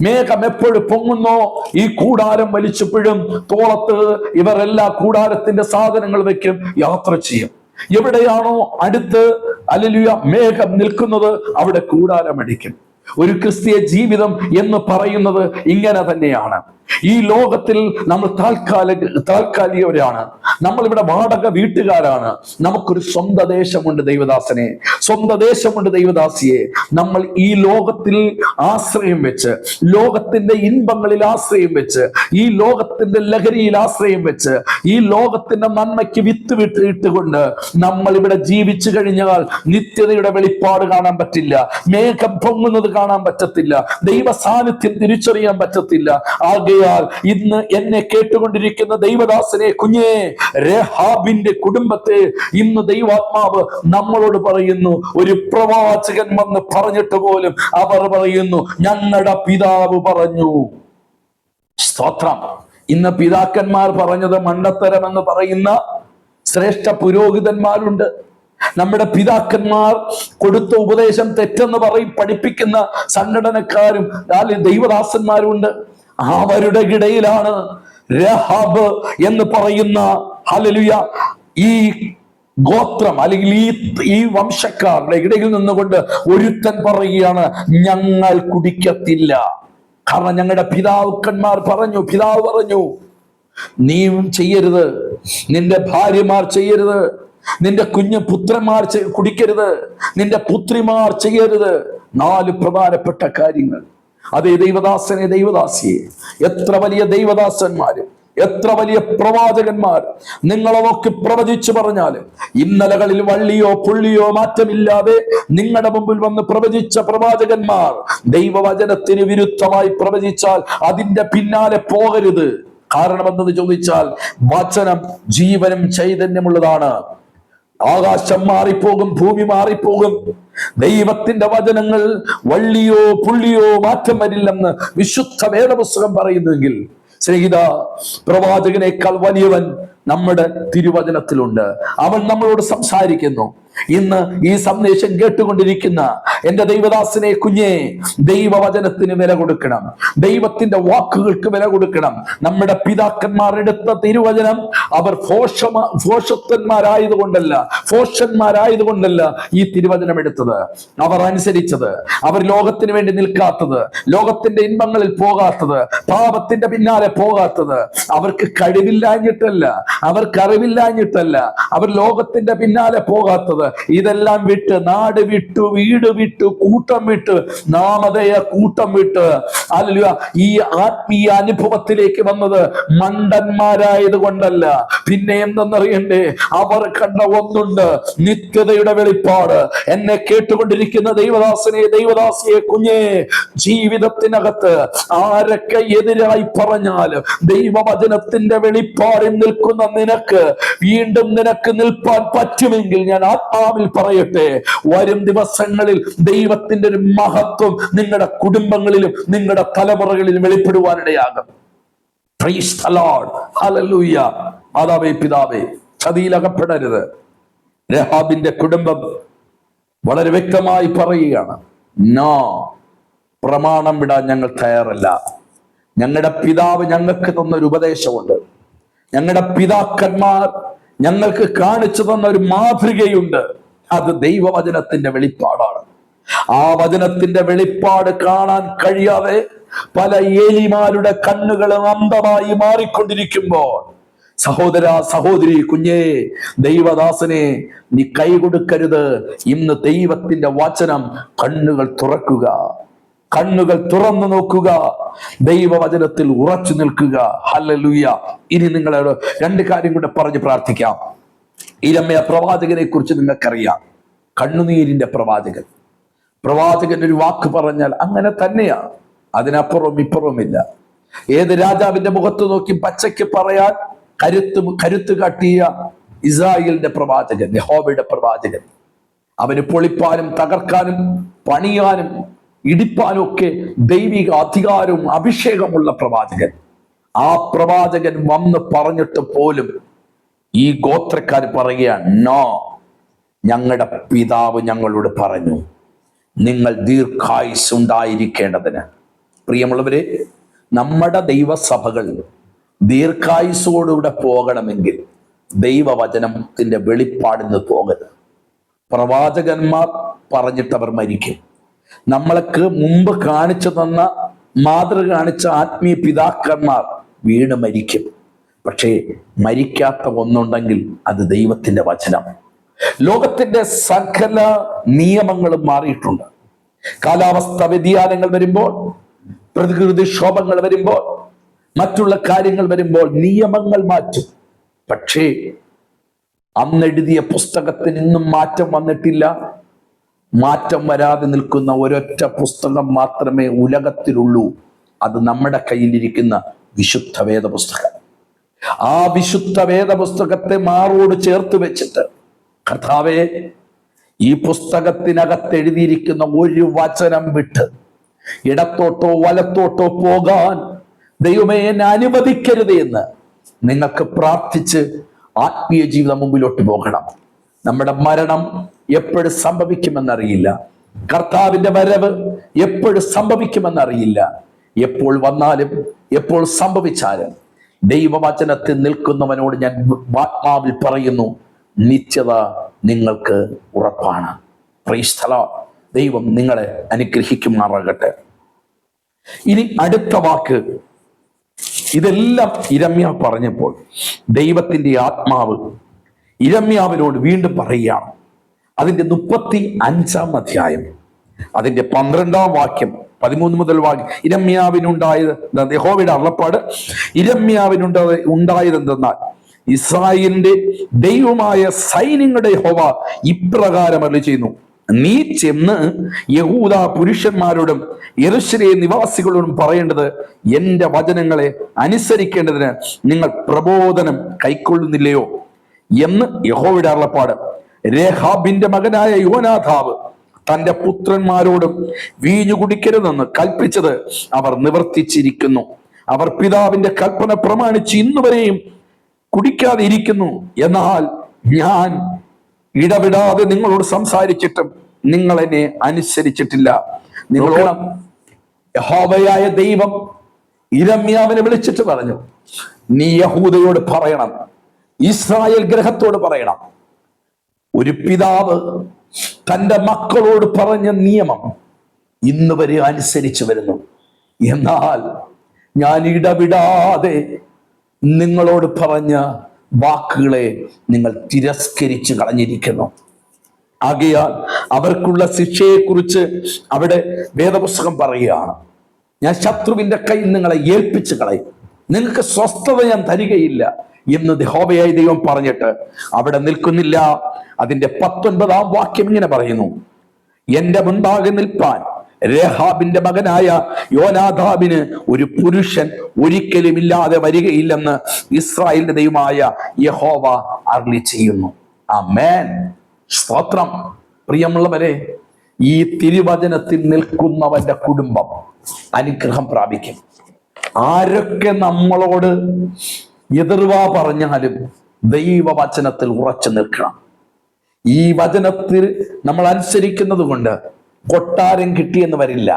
A: മേഘം എപ്പോഴും പൊങ്ങുന്നോ ഈ കൂടാരം വലിച്ചപ്പോഴും തോളത്ത് ഇവർ എല്ലാ കൂടാരത്തിന്റെ സാധനങ്ങൾ വെക്കും, യാത്ര ചെയ്യും. എവിടെയാണോ അടുത്ത് ഹല്ലേലൂയ മേഘം നിൽക്കുന്നത് അവിടെ കൂടാരമടിക്കും. ഒരു ക്രിസ്തീയ ജീവിതം എന്ന് പറയുന്നത് ഇങ്ങനെ തന്നെയാണ്. ഈ ലോകത്തിൽ നമ്മൾ താൽക്കാലികരാണ്. നമ്മൾ ഇവിടെ വാടക വീട്ടുകാരാണ്. നമുക്കൊരു സ്വന്തം ദേശമുണ്ട് ദൈവദാസനെ, സ്വന്തം ദേശമുണ്ട് ദൈവദാസിയെ. നമ്മൾ ഈ ലോകത്തിൽ ആശ്രയം വെച്ച്, ലോകത്തിന്റെ ഇൻപങ്ങളിൽ ആശ്രയം വെച്ച്, ഈ ലോകത്തിന്റെ ലഹരിയിൽ ആശ്രയം വെച്ച്, ഈ ലോകത്തിന്റെ നന്മയ്ക്ക് വിത്ത് വിട്ടിട്ടുകൊണ്ട് നമ്മൾ ഇവിടെ ജീവിച്ചു കഴിഞ്ഞാൽ നിത്യതയുടെ വെളിപ്പാട് കാണാൻ പറ്റില്ല, മേഘം പൊങ്ങുന്നത് കാണാൻ പറ്റത്തില്ല, ദൈവ സാന്നിധ്യം തിരിച്ചറിയാൻ പറ്റത്തില്ല. ആകെ ഇന്ന് എന്നെ കേട്ടുകൊണ്ടിരിക്കുന്ന ദൈവദാസനെ, കുഞ്ഞേ, രഹാബിന്റെ കുടുംബത്തെ ഇന്ന് ദൈവാത്മാവ് നമ്മളോട് പറയുന്നു. ഒരു പ്രവാചകൻ വന്ന് പറഞ്ഞിട്ട് പോലും അവർ പറയുന്നു, ഞങ്ങളുടെ പിതാവ് പറഞ്ഞു. സ്തോത്രം. ഇന്ന് പിതാക്കന്മാർ പറഞ്ഞത് മണ്ടത്തരം എന്ന് പറയുന്ന ശ്രേഷ്ഠ പുരോഹിതന്മാരുണ്ട്. നമ്മുടെ പിതാക്കന്മാർ കൊടുത്ത ഉപദേശം തെറ്റെന്ന് പഠിപ്പിക്കുന്ന സംഘടനക്കാരും ദൈവദാസന്മാരുണ്ട്. അവരുടെ ഇടയിലാണ് രഹാബ് എന്ന് പറയുന്ന ഹല്ലേലൂയ ഈ ഗോത്രം അല്ലെങ്കിൽ ഈ വംശക്കാരുടെ ഇടയിൽ നിന്നുകൊണ്ട് ഒരുത്തൻ പറയുകയാണ്, ഞങ്ങൾ കുടിക്കത്തില്ല. കാരണം ഞങ്ങളുടെ പിതാവ് പറഞ്ഞു നീയും ചെയ്യരുത്, നിന്റെ ഭാര്യമാർ ചെയ്യരുത്, നിന്റെ കുഞ്ഞു പുത്രന്മാർ കുടിക്കരുത്, നിന്റെ പുത്രിമാർ ചെയ്യരുത്. 4 പ്രധാനപ്പെട്ട കാര്യങ്ങൾ. അതേ ദൈവദാസനെ, ദൈവദാസിയെ, എത്ര വലിയ ദൈവദാസന്മാര്, എത്ര വലിയ പ്രവാചകന്മാർ നിങ്ങളെ നോക്കി പ്രവചിച്ചു പറഞ്ഞാലും, ഇന്നലകളിൽ വള്ളിയോ പുള്ളിയോ മാറ്റമില്ലാതെ നിങ്ങളുടെ മുമ്പിൽ വന്ന് പ്രവചിച്ച പ്രവാചകന്മാർ ദൈവവചനത്തിന് വിരുദ്ധമായി പ്രവചിച്ചാൽ അതിന്റെ പിന്നാലെ പോകരുത്. കാരണം എന്തെന്ന് ചോദിച്ചാൽ, വചനം ജീവനും ചൈതന്യമുള്ളതാണ്. ആകാശം മാറിപ്പോകും, ഭൂമി മാറിപ്പോകും, ദൈവത്തിന്റെ വചനങ്ങൾ വള്ളിയോ പുള്ളിയോ മാറ്റം വരില്ലെന്ന് വിശുദ്ധ വേദപുസ്തകം പറയുന്നുവെങ്കിൽ, സ്നേഹിത, പ്രവാചകനേക്കാൾ വലിയവൻ നമ്മുടെ തിരുവചനത്തിലുണ്ട്. അവൻ നമ്മളോട് സംസാരിക്കുന്നു. ഇന്ന് ഈ സന്ദേശം കേട്ടുകൊണ്ടിരിക്കുന്ന എന്റെ ദൈവദാസനെ, കുഞ്ഞേ, ദൈവവചനത്തിന് വില കൊടുക്കണം, ദൈവത്തിന്റെ വാക്കുകൾക്ക് വില കൊടുക്കണം. നമ്മുടെ പിതാക്കന്മാർ എടുത്ത തിരുവചനം അവർ ഫോഷന്മാരായതുകൊണ്ടല്ല ഈ തിരുവചനം എടുത്തത്, അവർ അനുസരിച്ചത്, അവർ ലോകത്തിന് വേണ്ടി നിൽക്കാത്തത്, ലോകത്തിന്റെ ഇൻപങ്ങളിൽ പോകാത്തത്, പാപത്തിന്റെ പിന്നാലെ പോകാത്തത് അവർക്ക് കഴിവില്ലാഞ്ഞിട്ടല്ല, അവർക്ക് അറിവില്ലാഞ്ഞിട്ടല്ല, അവർ ലോകത്തിന്റെ പിന്നാലെ പോകാത്തത്. ഇതെല്ലാം വിട്ട്, നാട് വിട്ടു, വീട് വിട്ടു, കൂട്ടം വിട്ട്, നാമധേയ കൂട്ടം വിട്ട് ഹല്ലേലൂയ ഈ ആത്മീയ അനുഭവത്തിലേക്ക് വന്നത് മണ്ടന്മാരായത് കൊണ്ടല്ല. പിന്നെ എന്തെന്നറിയണ്ടേ? അവർ കണ്ട ഒന്നുണ്ട്, നിത്യതയുടെ വെളിപ്പാട്. എന്നെ കേട്ടുകൊണ്ടിരിക്കുന്ന ദൈവദാസനെ, ദൈവദാസിയെ, കുഞ്ഞേ, ജീവിതത്തിനകത്ത് ആരൊക്കെ എതിരായി പറഞ്ഞാലും ദൈവവചനത്തിന്റെ വെളിപ്പാടിൽ നിൽക്കുന്ന നിനക്ക് വീണ്ടും നിനക്ക് നിൽപ്പാൻ പറ്റുമെങ്കിൽ ഞാൻ ആത്മാവിൽ പറയട്ടെ, വരും ദിവസങ്ങളിൽ ദൈവത്തിന്റെ ഒരു മഹത്വം നിങ്ങളുടെ കുടുംബങ്ങളിലും നിങ്ങളുടെ തലമുറകളിലും വെളിപ്പെടുവാനിടയാകും. Praise the Lord. Hallelujah. മാതാവേ, പിതാവേ, ചതിയിലകപ്പെടരുത്. രഹാബിന്റെ കുടുംബം വളരെ വ്യക്തമായി പറയുകയാണ്, നോ, പ്രമാണം വിടാൻ ഞങ്ങൾ തയ്യാറല്ല. ഞങ്ങളുടെ പിതാവ് ഞങ്ങൾക്ക് തന്നൊരു ഉപദേശമുണ്ട്, ഞങ്ങളുടെ പിതാക്കന്മാർ ഞങ്ങൾക്ക് കാണിച്ചു തന്ന ഒരു മാതൃകയുണ്ട്. അത് ദൈവവചനത്തിന്റെ വെളിപ്പാടാണ്. ആ വചനത്തിന്റെ വെളിപ്പാട് കാണാൻ കഴിയാതെ പല ഏലിമാരുടെ കണ്ണുകളും അന്ധമായി മാറിക്കൊണ്ടിരിക്കുമ്പോൾ, സഹോദര, സഹോദരി, കുഞ്ഞേ, ദൈവദാസനെ, നീ കൈ കൊടുക്കരുത്. ഇന്ന് ദൈവത്തിന്റെ വചനം കണ്ണുകൾ തുറക്കുക, കണ്ണുകൾ തുറന്നു നോക്കുക, ദൈവവചനത്തിൽ ഉറച്ചു നിൽക്കുക. ഹല്ലേലൂയ. ഇനി നിങ്ങളോട് രണ്ട് കാര്യം കൂടെ പറഞ്ഞ് പ്രാർത്ഥിക്കാം. ഇരമ്യ പ്രവാചകനെ കുറിച്ച് നിങ്ങൾക്കറിയാം, കണ്ണുനീരിന്റെ പ്രവാചകൻ. പ്രവാചകൻ ഒരു വാക്ക് പറഞ്ഞാൽ അങ്ങനെ തന്നെയാ, അതിനപ്പുറവും ഇപ്പുറവുമില്ല. ഏത് രാജാവിന്റെ മുഖത്ത് നോക്കി പച്ചയ്ക്ക് പറയാൻ കരുത്ത് കാട്ടിയ ഇസ്രായേലിന്റെ പ്രവാചകൻ, യഹോവയുടെ പ്രവാചകൻ. അവന് പൊളിപ്പാനും തകർക്കാനും പണിയാനും ഇടിപ്പാനും ഒക്കെ ദൈവിക അധികാരവും അഭിഷേകമുള്ള പ്രവാചകൻ. ആ പ്രവാചകൻ വന്ന് പറഞ്ഞിട്ട് പോലും ഈ ഗോത്രക്കാർ പറയുകയാണ്, നോ, ഞങ്ങളുടെ പിതാവ് ഞങ്ങളോട് പറഞ്ഞു നിങ്ങൾ ദീർഘായുസ് ഉണ്ടായിരിക്കേണ്ടതിന്. പ്രിയമുള്ളവരെ, നമ്മുടെ ദൈവസഭകൾ ദീർഘായുസോടുകൂടെ പോകണമെങ്കിൽ ദൈവവചനത്തിന്റെ വെളിപ്പാടിന് പോകരുത്. പ്രവാചകന്മാർ പറഞ്ഞിട്ടവർ മരിക്കും. നമ്മൾക്ക് മുമ്പ് കാണിച്ചു തന്ന മാതൃക കാണിച്ച ആത്മീയ പിതാക്കന്മാർ വീണ് മരിക്കും. പക്ഷേ മരിക്കാത്ത ഒന്നുണ്ടെങ്കിൽ അത് ദൈവത്തിന്റെ വചനം. ലോകത്തിന്റെ സകല നിയമങ്ങളും മാറിയിട്ടുണ്ട്. കാലാവസ്ഥ വ്യതിയാനങ്ങൾ വരുമ്പോൾ, പ്രകൃതിക്ഷോഭങ്ങൾ വരുമ്പോൾ, മറ്റുള്ള കാര്യങ്ങൾ വരുമ്പോൾ നിയമങ്ങൾ മാറ്റും. പക്ഷേ അന്നെഴുതിയ പുസ്തകത്തിന് ഇന്നും മാറ്റം വന്നിട്ടില്ല. മാറ്റം വരാതെ നിൽക്കുന്ന ഒരൊറ്റ പുസ്തകം മാത്രമേ ഉലകത്തിലുള്ളൂ. അത് നമ്മുടെ കയ്യിലിരിക്കുന്ന വിശുദ്ധ വേദപുസ്തകം. ആ വിശുദ്ധ വേദപുസ്തകത്തെ മാറോട് ചേർത്ത് വെച്ചിട്ട്, കർത്താവേ, ഈ പുസ്തകത്തിനകത്ത് എഴുതിയിരിക്കുന്ന ഒരു വചനം വിട്ട് ഇടത്തോട്ടോ വലത്തോട്ടോ പോകാൻ ദൈവമേ എന്നെ അനുവദിക്കരുത് എന്ന് നിങ്ങൾക്ക് പ്രാർത്ഥിച്ച് ആത്മീയ ജീവിതം മുമ്പിലോട്ട് പോകണം. നമ്മുടെ മരണം എപ്പോഴും സംഭവിക്കുമെന്നറിയില്ല. കർത്താവിന്റെ വരവ് എപ്പോഴും സംഭവിക്കുമെന്നറിയില്ല. എപ്പോൾ വന്നാലും എപ്പോൾ സംഭവിച്ചാലും ദൈവവചനത്തിൽ നിൽക്കുന്നവനോട് ഞാൻ ആത്മാവിൽ പറയുന്നു, നിത്യത നിങ്ങൾക്ക് ഉറപ്പാണ്. Price the Lord. ദൈവം നിങ്ങളെ അനുഗ്രഹിക്കുമാറാകട്ടെ. ഇനി അടുത്ത വാക്ക്, ഇതെല്ലാം ഇരമ്യ പറഞ്ഞപ്പോൾ ദൈവത്തിന്റെ ആത്മാവ് ഇരമ്യാവിനോട് വീണ്ടും പറയുകയാണ്. അതിന്റെ 35-ാം അധ്യായം, അതിന്റെ 12-ാം വാക്യം, 13 മുതൽ വാക്യം. ഇരമ്യാവിനുണ്ടായത്, യഹോവയുടെ അരുളപ്പാട് ഇരമ്യാവിനുണ്ടായതെന്തെന്നാൽ, ഇസ്രായേലിന്റെ ദൈവമായ സൈന്യങ്ങളുടെ യഹോവ ഇപ്രകാരം അരുളിച്ചെയ്യുന്നു, നീ ചെന്ന് യഹൂദ പുരുഷന്മാരോടും യെരൂശലേം നിവാസികളോടും പറയേണ്ടത്, എന്റെ വചനങ്ങളെ അനുസരിക്കേണ്ടതിന് നിങ്ങൾ പ്രബോധനം കൈക്കൊള്ളുന്നില്ലയോ എന്ന് യഹോവയുടെ അരുളപ്പാട്. രേഹാബിന്റെ മകനായ യോനാദാബ് തന്റെ പുത്രന്മാരോടും വീഞ്ഞു കുടിക്കരുതെന്ന് കൽപ്പിച്ചത് അവർ നിവർത്തിച്ചിരിക്കുന്നു. അവർ പിതാവിന്റെ കൽപ്പന പ്രമാണിച്ച് ഇന്നുവരെയും കുടിക്കാതെ ഇരിക്കുന്നു. എന്നാൽ ഞാൻ ഇടവിടാതെ നിങ്ങളോട് സംസാരിച്ചിട്ടും നിങ്ങൾ എന്നെ അനുസരിച്ചിട്ടില്ല. നിങ്ങളോട് യഹോവയായ ദൈവം ഇരമ്യാവിനെ വിളിച്ചിട്ട് പറഞ്ഞു, നീ യഹൂദയോട് പറയണം, ഇസ്രായേൽ ഗ്രഹത്തോട് പറയണം, ഒരു പിതാവ് തന്റെ മക്കളോട് പറഞ്ഞ നിയമം ഇന്ന് വരെ അനുസരിച്ചു വരുന്നു. എന്നാൽ ഞാൻ ഇടവിടാതെ നിങ്ങളോട് പറഞ്ഞ വാക്കുകളെ നിങ്ങൾ തിരസ്കരിച്ച് കളഞ്ഞിരിക്കുന്നു. ആകയാൽ അവർക്കുള്ള ശിക്ഷയെക്കുറിച്ച് അവിടെ വേദപുസ്തകം പറയുകയാണ്, ഞാൻ ശത്രുവിന്റെ കയ്യിൽ നിങ്ങളെ ഏൽപ്പിച്ച് കളയും, നിങ്ങൾക്ക് സ്വസ്ഥത ഞാൻ തരികയില്ല എന്ന് യഹോവയായ ദൈവം പറഞ്ഞിട്ട് അവിടെ നിൽക്കുന്നില്ല. അതിന്റെ 19-ാം വാക്യം ഇങ്ങനെ പറയുന്നു, എന്റെ മുൻപാകെ നിൽപ്പാൻ രേഹാബിന്റെ മകനായ യോനാദാബിന് ഒരു പുരുഷൻ ഒരിക്കലും ഇല്ലാതെ വരികയില്ലെന്ന് ഇസ്രായേലിന്റെ ദൈവമായ യഹോവ അരുളി ചെയ്യുന്നു. ആമേൻ. സ്തോത്രം. പ്രിയമുള്ളവരെ, ഈ തിരുവചനത്തിൽ നിൽക്കുന്നവന്റെ കുടുംബം അനുഗ്രഹം പ്രാപിക്കും. ആരൊക്കെ നമ്മളോട് എതിർവാ പറഞ്ഞാലും ദൈവവചനത്തിൽ ഉറച്ചു നിൽക്കണം. ഈ വചനത്തിൽ നമ്മൾ അനുസരിക്കുന്നത് കൊണ്ട് കൊട്ടാരം കിട്ടിയെന്ന് വരില്ല,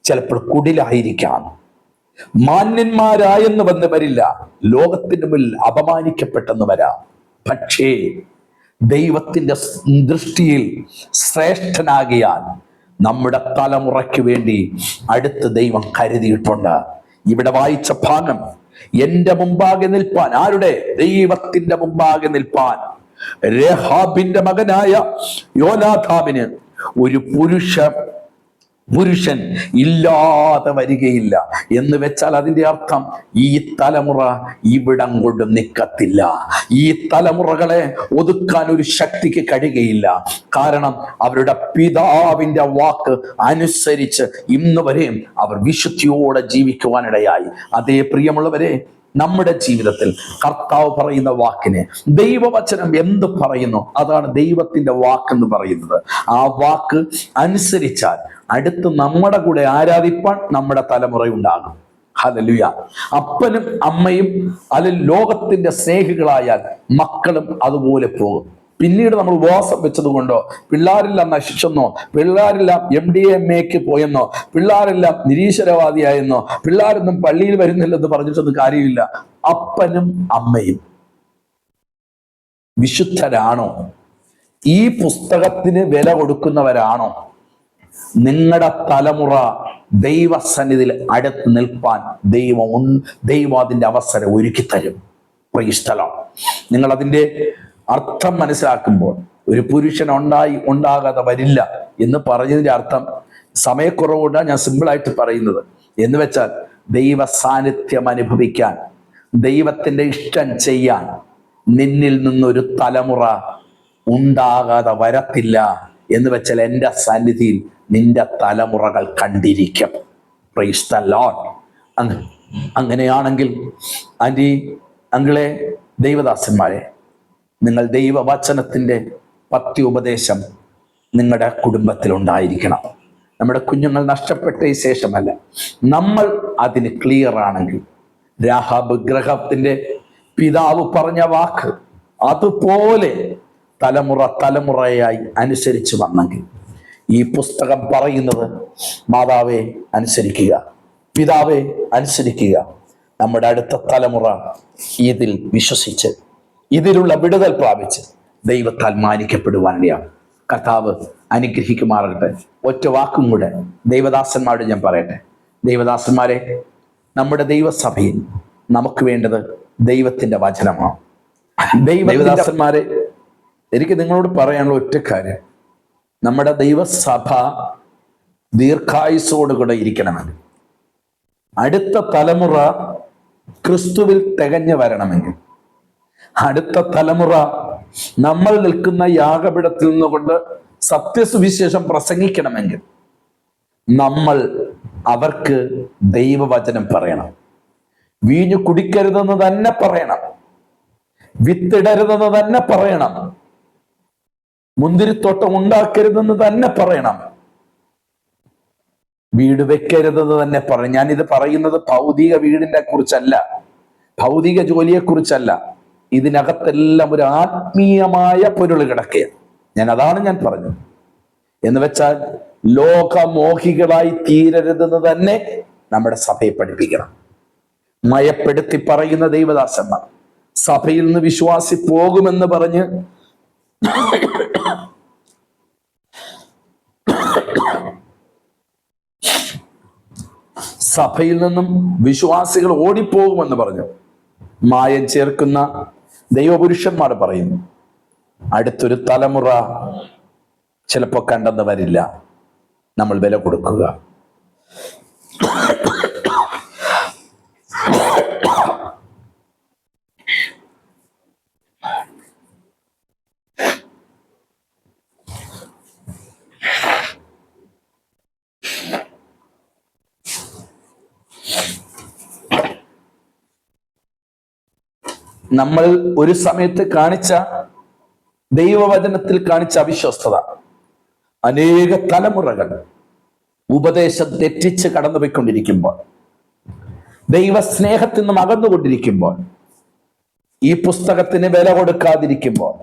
A: ചിലപ്പോൾ കുടിലായിരിക്കാം. മാന്യന്മാരായെന്ന് വന്ന് വരില്ല, ലോകത്തിന് മുന്നിൽ അപമാനിക്കപ്പെട്ടെന്ന് വരാം. പക്ഷേ ദൈവത്തിന്റെ ദൃഷ്ടിയിൽ ശ്രേഷ്ഠനാകിയാൽ നമ്മുടെ തലമുറയ്ക്ക് വേണ്ടി അടുത്ത് ദൈവം കരുതിയിട്ടുണ്ട്. ഇവിടെ വായിച്ച ഭാഗം, എന്റെ മുമ്പാകെ നിൽപ്പാൻ, ആരുടെ? ദൈവത്തിന്റെ മുമ്പാകെ നിൽപ്പാൻ രേഹാബിന്റെ മകനായ യോനാഥാബിന് ഒരു പുരുഷൻ ഇല്ലാതെ വരികയില്ല എന്ന് വെച്ചാൽ അതിന്റെ അർത്ഥം ഈ തലമുറ ഇവിടം കൊണ്ട് നിൽക്കത്തില്ല. ഈ തലമുറകളെ ഒതുക്കാൻ ഒരു ശക്തിക്ക് കഴിയുകയില്ല. കാരണം അവരുടെ പിതാവിന്റെ വാക്ക് അനുസരിച്ച് ഇന്ന് വരെയും അവർ വിശുദ്ധിയോടെ ജീവിക്കുവാനിടയായി. അതേ പ്രിയമുള്ളവരെ, നമ്മുടെ ജീവിതത്തിൽ കർത്താവ് പറയുന്ന വാക്കിനെ, ദൈവവചനം എന്ത് പറയുന്നു അതാണ് ദൈവത്തിന്റെ വാക്കെന്ന് പറയുന്നത്. ആ വാക്ക് അനുസരിച്ചാൽ അടുത്ത് നമ്മുടെ കൂടെ ആരാധിപ്പാൻ നമ്മുടെ തലമുറയുണ്ടാകും. ഹല്ലേലൂയ. അപ്പനും അമ്മയും ലോകത്തിന്റെ സ്നേഹികളായാൽ മക്കളും അതുപോലെ പോകും. പിന്നീട് നമ്മൾ ഉപവാസം വെച്ചതുകൊണ്ടോ, പിള്ളേരെല്ലാം നശിച്ചെന്നോ, പിള്ളേരെല്ലാം MDMAക്ക് പോയെന്നോ, പിള്ളേരെല്ലാം നിരീശ്വരവാദിയായെന്നോ, പിള്ളേരൊന്നും പള്ളിയിൽ വരുന്നില്ലെന്ന് പറഞ്ഞിട്ടൊന്നും കാര്യമില്ല. അപ്പനും അമ്മയും വിശുദ്ധരാണോ? ഈ പുസ്തകത്തിന് വില കൊടുക്കുന്നവരാണോ? നിങ്ങളുടെ തലമുറ ദൈവസന്നിധിയിൽ അടുത്ത് നിൽപ്പാൻ ദൈവം അതിന്റെ അവസരം ഒരുക്കി തരും. Price the Lord. നിങ്ങൾ അതിന്റെ അർത്ഥം മനസ്സിലാക്കുമ്പോൾ, ഒരു പുരുഷൻ ഉണ്ടാകാതെ വരില്ല എന്ന് പറഞ്ഞതിന്റെ അർത്ഥം, സമയക്കുറവുകൊണ്ടാണ് ഞാൻ സിമ്പിളായിട്ട് പറയുന്നത്. എന്ന് വെച്ചാൽ ദൈവ സാന്നിധ്യം അനുഭവിക്കാൻ, ദൈവത്തിന്റെ ഇഷ്ടം ചെയ്യാൻ നിന്നിൽ നിന്നൊരു തലമുറ ഉണ്ടാകാതെ വരത്തില്ല എന്ന് വെച്ചാൽ എൻ്റെ സന്നിധിയിൽ നിന്റെ തലമുറകൾ കണ്ടിരിക്കും. Praise the lord. അങ്ങനെയാണെങ്കിൽ ആന്റി, അങ്കിളെ, ദൈവദാസന്മാരെ, നിങ്ങൾ ദൈവവചനത്തിന്റെ പത്യോപദേശം നിങ്ങളുടെ കുടുംബത്തിൽ ഉണ്ടായിരിക്കണം. നമ്മുടെ കുഞ്ഞുങ്ങൾ നഷ്ടപ്പെട്ട ശേഷമല്ല, നമ്മൾ അതിന് ക്ലിയർ ആണെങ്കിൽ, രാഹാബ് ഗ്രഹത്തിന്റെ പിതാവ് പറഞ്ഞ വാക്ക് അതുപോലെ തലമുറയായി അനുസരിച്ച് വന്നെങ്കിൽ, ഈ പുസ്തകം പറയുന്നത് മാതാവെ അനുസരിക്കുക, പിതാവെ അനുസരിക്കുക, നമ്മുടെ അടുത്ത തലമുറ ഇതിൽ വിശ്വസിച്ച് ഇതിലുള്ള വിടുതൽ പ്രാപിച്ച് ദൈവത്താൽ മാനിക്കപ്പെടുവാനിടയാണ്. കർത്താവ് അനുഗ്രഹിക്കുമാറാകട്ടെ. ഒറ്റ വാക്കും കൂടെ ദൈവദാസന്മാരോട് ഞാൻ പറയട്ടെ. ദൈവദാസന്മാരെ, നമ്മുടെ ദൈവസഭയിൽ നമുക്ക് വേണ്ടത് ദൈവത്തിന്റെ വചനമാണ്. ദൈവദാസന്മാരെ, എനിക്ക് നിങ്ങളോട് പറയാനുള്ള ഒറ്റ കാര്യം, നമ്മുടെ ദൈവസഭ ദീർഘായുസ്സോടുകൂടെ ഇരിക്കണമെങ്കിൽ, അടുത്ത തലമുറ ക്രിസ്തുവിൽ തികഞ്ഞു വരണമെങ്കിൽ, അടുത്ത തലമുറ നമ്മൾ നിൽക്കുന്ന യാഗപീഠത്തിൽ നിന്നുകൊണ്ട് സത്യസുവിശേഷം പ്രസംഗിക്കണമെങ്കിൽ, നമ്മൾ അവർക്ക് ദൈവവചനം പറയണം. വീഞ്ഞു കുടിക്കരുതെന്ന് തന്നെ പറയണം, വിത്തിടരുതെന്ന് തന്നെ പറയണം, മുന്തിരിത്തോട്ടം ഉണ്ടാക്കരുതെന്ന് തന്നെ പറയണം, വീട് വെക്കരുതെന്ന് തന്നെ പറയണം. ഞാനിത് പറയുന്നത് ഭൗതിക വീടിനെ കുറിച്ചല്ല, ഭൗതിക ജോലിയെ കുറിച്ചല്ല. ഇതിനകത്തെല്ലാം ഒരു ആത്മീയമായ പൊരുൾ കിടക്കുകയാണ്. അതാണ് ഞാൻ പറഞ്ഞത്. എന്ന് വെച്ചാൽ ലോകമോഹികളായി തീരരുതെന്ന് തന്നെ നമ്മുടെ സഭയെ പഠിപ്പിക്കണം. മയപ്പെടുത്തി പറയുന്ന ദൈവദാസന്മാർ, സഭയിൽ നിന്ന് വിശ്വാസി പോകുമെന്ന് പറഞ്ഞ് സഭയിൽ നിന്നും വിശ്വാസികൾ ഓടിപ്പോകുമെന്ന് പറഞ്ഞു മായം ചേർക്കുന്ന ദൈവപുരുഷന്മാർ പറയുന്നു, അടുത്തൊരു തലമുറ ചിലപ്പോൾ കണ്ടെന്ന് വരില്ല. നമ്മൾ വില കൊടുക്കുക. നമ്മൾ ഒരു സമയത്ത് കാണിച്ച ദൈവവചനത്തിൽ കാണിച്ച അവിശ്വസ്തത അനേക തലമുറകൾ ഉപദേശം തെറ്റിച്ച് കടന്നുപോയിക്കൊണ്ടിരിക്കുമ്പോൾ, ദൈവസ്നേഹത്തിൽ നിന്നും അകന്നുകൊണ്ടിരിക്കുമ്പോൾ, ഈ പുസ്തകത്തിന് വില കൊടുക്കാതിരിക്കുമ്പോൾ,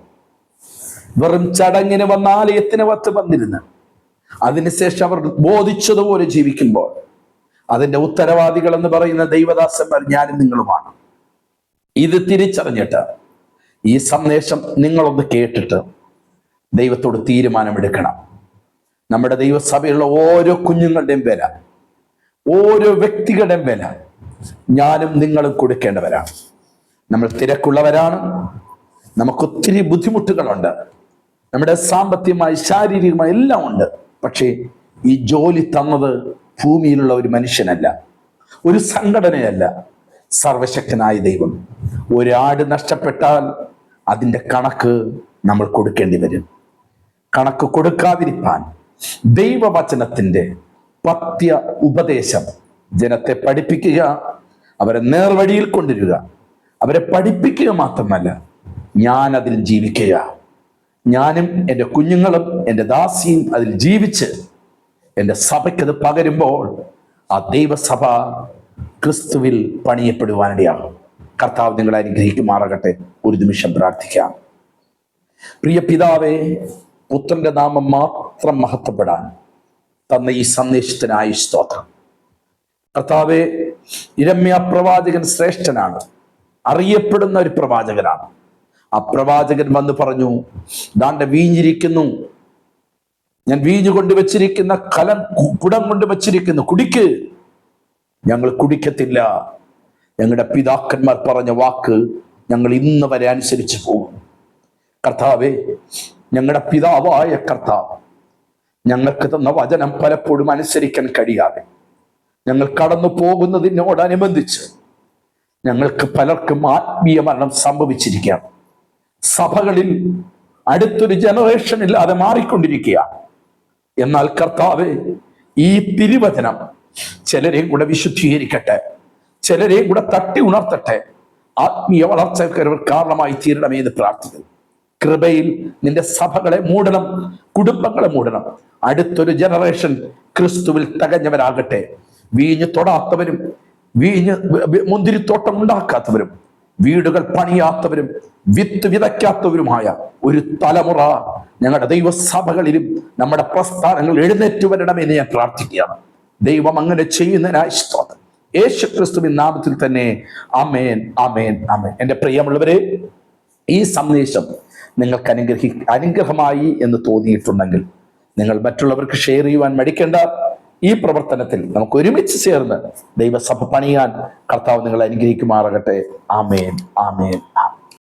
A: വെറും ചടങ്ങിന് വന്ന ആലയത്തിന് വന്നിരുന്ന് അതിനുശേഷം അവർ ബോധിച്ചതുപോലെ ജീവിക്കുമ്പോൾ, അതിന്റെ ഉത്തരവാദികൾ എന്ന് പറയുന്ന ദൈവദാസന്മാർ ഞാനും നിങ്ങളുമാണ്. ഇത് തിരിച്ചറിഞ്ഞിട്ട് ഈ സന്ദേശം നിങ്ങളൊന്ന് കേട്ടിട്ട് ദൈവത്തോട് തീരുമാനമെടുക്കണം. നമ്മുടെ ദൈവസഭയിലുള്ള ഓരോ കുഞ്ഞുങ്ങളുടെയും വില, ഓരോ വ്യക്തികളുടെയും വില ഞാനും നിങ്ങളും കൊടുക്കേണ്ടവരാണ്. നമ്മൾ തിരക്കുള്ളവരാണ്, നമുക്കൊത്തിരി ബുദ്ധിമുട്ടുകളുണ്ട്, നമ്മുടെ സാമ്പത്തികമായി ശാരീരികമായി എല്ലാം ഉണ്ട്. പക്ഷേ ഈ ജോലി തന്നത് ഭൂമിയിലുള്ള ഒരു മനുഷ്യനല്ല, ഒരു സംഘടനയല്ല, സർവശക്തനായ ദൈവം. ഒരാട് നഷ്ടപ്പെട്ടാൽ അതിൻ്റെ കണക്ക് നമ്മൾ കൊടുക്കേണ്ടി വരും. കണക്ക് കൊടുക്കാതിരിക്കാൻ ദൈവവചനത്തിൻ്റെ പത്യ ഉപദേശം ജനത്തെ പഠിപ്പിക്കുക, അവരെ നേർവഴിയിൽ കൊണ്ടുവരിക, അവരെ പഠിപ്പിക്കുക മാത്രമല്ല, ഞാൻ അതിൽ ജീവിക്കുക, ഞാനും എൻ്റെ കുഞ്ഞുങ്ങളും എൻ്റെ ദാസിയും അതിൽ ജീവിച്ച് എൻ്റെ സഭയ്ക്കത് പകരുമ്പോൾ ആ ദൈവസഭ ക്രിസ്തുവിൽ പണിയപ്പെടുവാനിടയാകും. കർത്താവ് നിങ്ങളെ അനുഗ്രഹിക്കുമാറാകട്ടെ. ഒരു നിമിഷം പ്രാർത്ഥിക്കാം. പ്രിയ പിതാവേ, പുത്രന്റെ നാമം മാത്രം മഹത്വപ്പെടാൻ തന്ന ഈ സന്ദേശത്തിനായി സ്തോത്രം. കർത്താവേ, യിരെമ്യാ പ്രവാചകൻ ശ്രേഷ്ഠനാണ്, അറിയപ്പെടുന്ന ഒരു പ്രവാചകനാണ്. ആ പ്രവാചകൻ വന്ന് പറഞ്ഞു, ദാണ്ടെ വീഞ്ഞിരിക്കുന്നു, ഞാൻ വീഞ്ഞു കൊണ്ടുവച്ചിരിക്കുന്ന കുടം കൊണ്ട് വച്ചിരിക്കുന്നു, കുടിക്ക്. ഞങ്ങൾ കുടിക്കത്തില്ല. ഞങ്ങളുടെ പിതാക്കന്മാർ പറഞ്ഞ വാക്ക് ഞങ്ങൾ ഇന്ന് വരെ അനുസരിച്ച് പോകും. കർത്താവേ, ഞങ്ങളുടെ പിതാവായ കർത്താവ് ഞങ്ങൾക്ക് തന്ന വചനം പലപ്പോഴും അനുസരിക്കാൻ കഴിയാതെ ഞങ്ങൾ കടന്നു പോകുന്നതിനോടനുബന്ധിച്ച് ഞങ്ങൾക്ക് പലർക്കും ആത്മീയ മരണം സംഭവിച്ചിരിക്കുകയാണ്. സഭകളിൽ അടുത്തൊരു ജനറേഷൻ ഇല്ലാതെ മാറിക്കൊണ്ടിരിക്കുകയാണ്. എന്നാൽ കർത്താവേ, ഈ തിരുവചനം ചിലരെയും കൂടെ വിശുദ്ധീകരിക്കട്ടെ, ചിലരെയും കൂടെ തട്ടി ഉണർത്തട്ടെ, ആത്മീയ വളർച്ചയ്ക്ക് കാരണമായി തീരണമേ എന്ന് പ്രാർത്ഥിക്കുന്നു. കൃപയിൽ നിന്റെ സഭകളെ മൂടണം, കുടുംബങ്ങളെ മൂടണം. അടുത്തൊരു ജനറേഷൻ ക്രിസ്തുവിൽ തികഞ്ഞവരാകട്ടെ. വീഞ്ഞ് തൊടാത്തവരും മുന്തിരിത്തോട്ടം ഉണ്ടാക്കാത്തവരും വീടുകൾ പണിയാത്തവരും വിത്ത് വിതയ്ക്കാത്തവരുമായ ഒരു തലമുറ ഞങ്ങളുടെ ദൈവസഭകളിലും നമ്മുടെ പ്രസ്ഥാനങ്ങൾ എഴുന്നേറ്റ് വരണമെന്ന് ഞാൻ പ്രാർത്ഥിക്കുകയാണ്. ദൈവം അങ്ങനെ ചെയ്യുന്നതിനായി സ്തോത്രം. യേശു ക്രിസ്തുവിൻ നാമത്തിൽ തന്നെ ആമേൻ, ആമേൻ, ആമേൻ. എൻ്റെ പ്രിയമുള്ളവരെ, ഈ സന്ദേശം നിങ്ങൾക്ക് അനുഗ്രഹമായി എന്ന് തോന്നിയിട്ടുണ്ടെങ്കിൽ നിങ്ങൾ മറ്റുള്ളവർക്ക് ഷെയർ ചെയ്യുവാൻ മടിക്കേണ്ട. ഈ പ്രവർത്തനത്തിൽ നമുക്ക് ഒരുമിച്ച് ചേർന്ന് ദൈവസഭ പണിയാൻ കർത്താവ് നിങ്ങളെ അനുഗ്രഹിക്കുമാറാകട്ടെ. ആമേൻ, ആമേൻ.